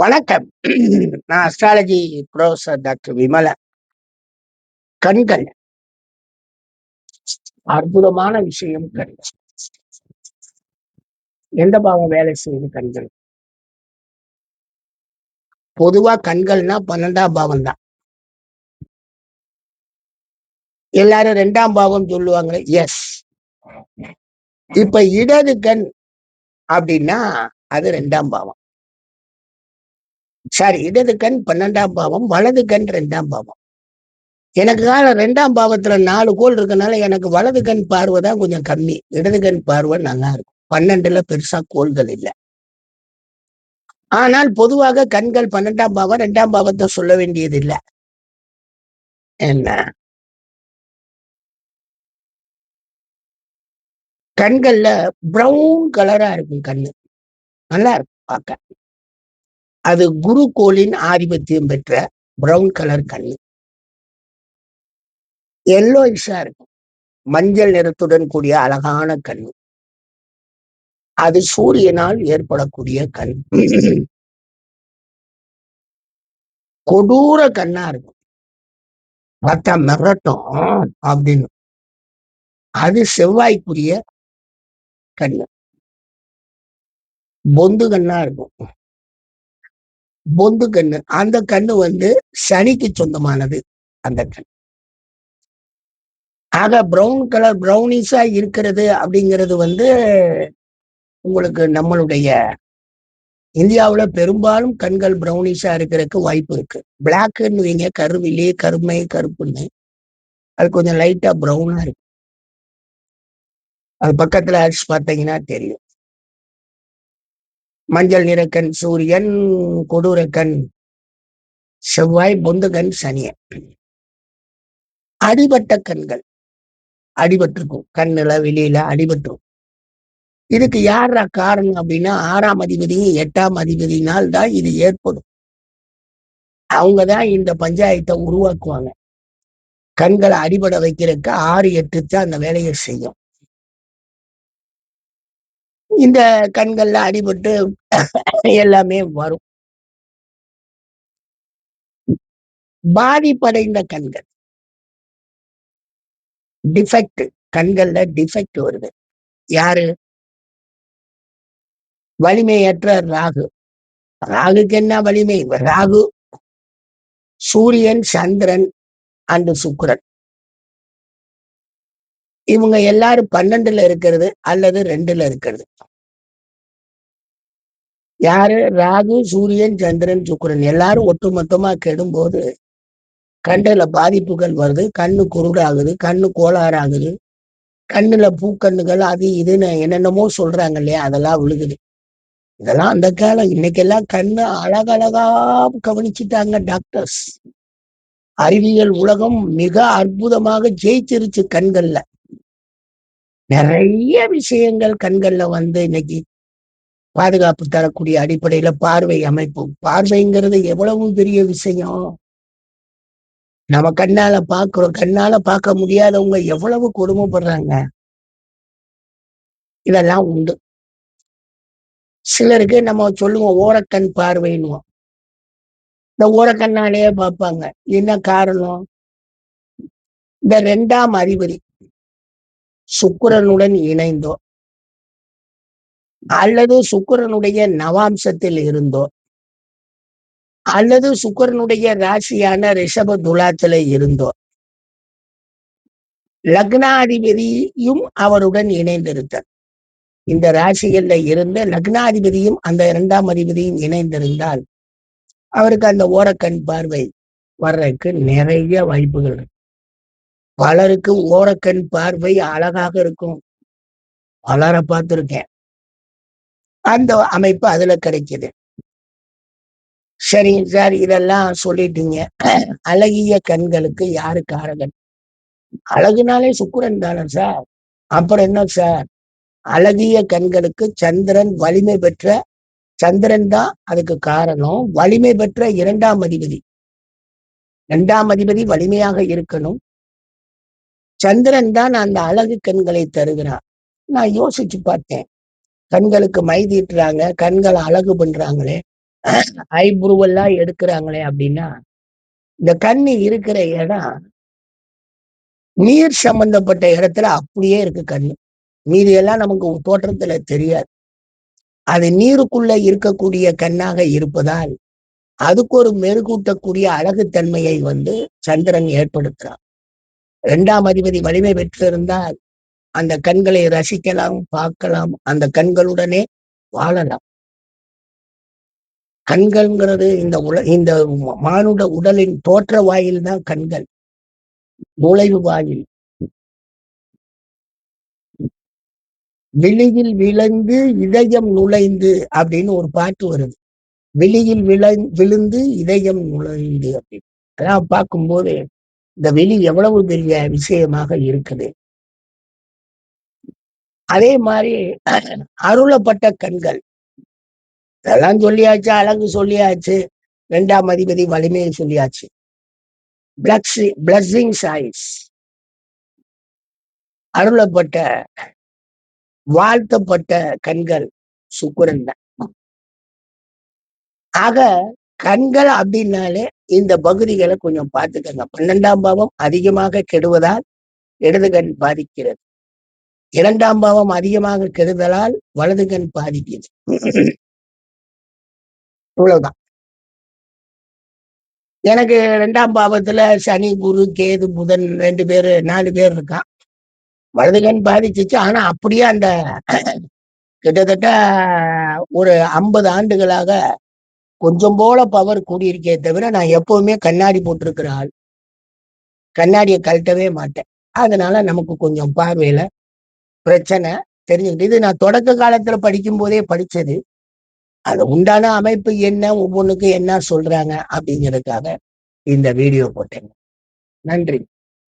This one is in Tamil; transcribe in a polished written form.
வணக்கம். நான் அஸ்ட்ராலஜி புரொஃபசர் டாக்டர் விமலன். கண்கள் அற்புதமான விஷயம். கண்கள் எந்த பாவம் வேலை செய்யுது? கண்கள் பொதுவா கண்கள்னா 12ஆம் பாவம் தான். எல்லாரும் 2ஆம் பாவம் சொல்லுவாங்க. எஸ். இப்ப இடது கண் அப்படின்னா அது 2ஆம் பாவம். சாரி, இடது கண் 12ஆம் பாவம், வலது கண் 2ஆம் பாவம். எனக்கு 2ஆம் பாவத்துல 4 கோள் இருக்கனால எனக்கு வலது கண் பார்வை தான் கொஞ்சம் கம்மி. இடது கண் பார்வை நல்லா இருக்கும். 12ல பெருசா கோள்கள் இல்லை. ஆனால் பொதுவாக கண்கள் 12ஆம் பாவம், 2ஆம் பாவத்தை சொல்ல வேண்டியது இல்லை. என்ன கண்கள்ல பிரவுன் கலரா இருக்கும். கண்ணு நல்லா இருக்கும் பார்க்க. அது குரு கோளின் ஆதிபத்தியம் பெற்ற பிரவுன் கலர் கண்ணு. எல்லோயிஷா இருக்கும். மஞ்சள் நிறத்துடன் கூடிய அழகான கண்ணு. அது சூரியனால் ஏற்படக்கூடிய கண். கொடூர கண்ணா இருக்கும். பார்த்தா மிரட்டும் அப்படின்னு. அது செவ்வாய்க்குரிய கண்ணு. பொந்து கண்ணா இருக்கும். பொந்து கண்ணு. அந்த கண்ணு சனிக்கு சொந்தமானது. அந்த கண் ஆக பிரவுன் கலர் பிரவுனிஷா இருக்கிறது அப்படிங்கிறது உங்களுக்கு நம்மளுடைய இந்தியாவுல பெரும்பாலும் கண்கள் பிரவுனிஷா இருக்கிறதுக்கு வாய்ப்பு இருக்கு. பிளாக்ன்னு வைங்க, கருவிலே கருமை கருப்புன்னு. அது கொஞ்சம் லைட்டா பிரவுனா இருக்கு. அது பக்கத்துல அடிச்சு பார்த்தீங்கன்னா தெரியும். மஞ்சள் நிறக்கண் சூரியன், கொடூர கண் செவ்வாய், பொந்து கண் சனியன். அடிபட்ட கண்கள் அடிபட்டிருக்கும். கண்ணுல வெளியில அடிபட்டிருக்கும். இதுக்கு யாரா காரணம் அப்படின்னா 6ஆம் அதிபதியும் 8ஆம் அதிபதியினால் தான் இது ஏற்படும். அவங்கதான் இந்த பஞ்சாயத்தை உருவாக்குவாங்க. கண்களை அடிபட வைக்கிறதுக்கு 6, 8 தான் அந்த வேலையை செய்யும். இந்த கண்கள்ல அடிபட்டு எல்லாமே வரும். பாதிப்படைந்த கண்கள், டிஃபெக்ட், கண்கள்ல டிஃபெக்ட் வருது. யாரு? வலிமையற்ற ராகு. ராகுக்கு என்ன வலிமை? ராகு, சூரியன், சந்திரன் அண்டு சுக்கிரன். இவங்க எல்லாரும் 12ல இருக்கிறது அல்லது 2ல இருக்கிறது. யாரு? ராகு, சூரியன், சந்திரன், சுக்கிரன் எல்லாரும் ஒட்டுமொத்தமா கெடும்போது கண்ணுல பாதிப்புகள் வருது. கண்ணு குருடாகுது, கண்ணு கோளாறாகுது, கண்ணுல பூக்கண்ணுகள் அது இதுன்னு என்னென்னமோ சொல்றாங்க இல்லையா, அதெல்லாம் விழுகுது. இதெல்லாம் அந்த காலம். இன்னைக்கெல்லாம் கண்ணு அழகழகா கவனிச்சுட்டாங்க டாக்டர்ஸ். அறிவியல் உலகம் மிக அற்புதமாக ஜெயிச்சிருச்சு கண்கள்ல. நிறைய விஷயங்கள் கண்கள்ல இன்னைக்கு பாதுகாப்பு தரக்கூடிய அடிப்படையில பார்வை அமைப்பு. பார்வைங்கிறது எவ்வளவு பெரிய விஷயம். நம்ம கண்ணால பாக்குறோம். கண்ணால பார்க்க முடியாதவங்க எவ்வளவு கொடுமைப்படுறாங்க. இதெல்லாம் உண்டு. சிலருக்கு நம்ம சொல்லுவோம் ஓரக்கண் பார்வைன்னுவோம். இந்த ஓரக்கண்ணாலேயே பார்ப்பாங்க. என்ன காரணம்? இந்த 2ஆம் அதிபதி சுக்கிரனுடன் இணைந்தோ அல்லது சுக்கிரனுடைய நவாம்சத்தில் இருந்தோ அல்லது சுக்கிரனுடைய ராசியான ரிஷப துலாத்துல இருந்தோ லக்னாதிபதியும் அவருடன் இணைந்திருந்தார். இந்த ராசிகள்ல இருந்த லக்னாதிபதியும் அந்த 2ஆம் அதிபதியும் இணைந்திருந்தால் அவருக்கு அந்த ஓரக்கண் பார்வை வர்றதுக்கு நிறைய வாய்ப்புகள் இருக்கு. பலருக்கு ஓரக்கண் பார்வை அழகாக இருக்கும். பலரை பார்த்திருக்கேன். அந்த அமைப்பு அதுல கிடைக்குது. சரி சார், இதெல்லாம் சொல்லிட்டீங்க. அழகிய கண்களுக்கு யாரு காரகன்? அழகுனாலே சுக்கிரன் தானே சார். அப்புறம் என்ன சார்? அழகிய கண்களுக்கு சந்திரன் வலிமை பெற்ற சந்திரன் தான் அதுக்கு காரணம். வலிமை பெற்ற 2ஆம் அதிபதி. 2ஆம் அதிபதி வலிமையாக இருக்கணும். சந்திரன் தான் அந்த அழகு கண்களை தருகிறார். நான் யோசிச்சு பார்த்தேன். கண்களுக்கு மை தீட்டுறாங்க, கண்களை அழகு பண்றாங்களே, ஐப்ரூவெல்லாம் எடுக்கிறாங்களே அப்படின்னா, இந்த கண்ணு இருக்கிற இடம் நீர் சம்பந்தப்பட்ட இடத்துல அப்படியே இருக்கு கண்ணு. மீதி எல்லாம் நமக்கு தோற்றத்துல தெரியாது. அது நீருக்குள்ள இருக்கக்கூடிய கண்ணாக இருப்பதால் அதுக்கு ஒரு மெருகூட்டக்கூடிய அழகுத்தன்மையை சந்திரன் ஏற்படுத்துறான். 2ஆம் அதிபதி வலிமை பெற்றிருந்தால் அந்த கண்களை ரசிக்கலாம், பார்க்கலாம், அந்த கண்களுடனே வாழலாம். கண்கள்ங்கிறது இந்த மானுட உடலின் தோற்ற வாயில் தான் கண்கள், நுழைவு வாயில். விழியில் விளைந்து இதயம் நுழைந்து அப்படின்னு ஒரு பாட்டு வருது. வெளியில் விழுந்து இதயம் நுழைந்து அப்படின்னு. அதான் பார்க்கும்போது இந்த வெளி எவ்வளவு பெரிய விஷயமாக இருக்குது. அதே மாதிரி அருளப்பட்ட கண்கள், இதெல்லாம் சொல்லியாச்சு, அழகு சொல்லியாச்சு, 2ஆம் அதிபதி வலிமையை சொல்லியாச்சு. பிளஸிங்ஸ் ஐஸ், அருளப்பட்ட வாழ்த்தப்பட்ட கண்கள் சுக்கிரன் தான். ஆக கண்கள் அப்படின்னாலே இந்த பகுதிகளை கொஞ்சம் பார்த்துக்கங்க. 12ஆம் பாவம் அதிகமாக கெடுவதால் இடது கண் பாதிக்கிறது. 2ஆம் பாவம் அதிகமாக கெடுதலால் வலது கண் பாதிக்குது. இவ்வளவுதான். எனக்கு 2ஆம் பாவத்துல சனி, குரு, கேது, புதன் 2 பேரு 4 பேர் இருக்கான். வலது கண் பாதிச்சிச்சு. ஆனா அப்படியே அந்த கிட்டத்தட்ட ஒரு 50 ஆண்டுகளாக கொஞ்சம் போல பவர் கூடியிருக்கே தவிர, நான் எப்பவுமே கண்ணாடி போட்டிருக்கிற ஆள். கண்ணாடியை கழட்டவே மாட்டேன். அதனால நமக்கு கொஞ்சம் பார்வையில பிரச்சனை தெரிஞ்சுக்கிட்டு, இது நான் தொடக்க காலத்துல படிக்கும் போதே படிச்சது. அது உண்டான அமைப்பு என்ன, ஒவ்வொன்றுக்கும் என்ன சொல்றாங்க அப்படிங்கிறதுக்காக இந்த வீடியோ போட்டேன். நன்றி.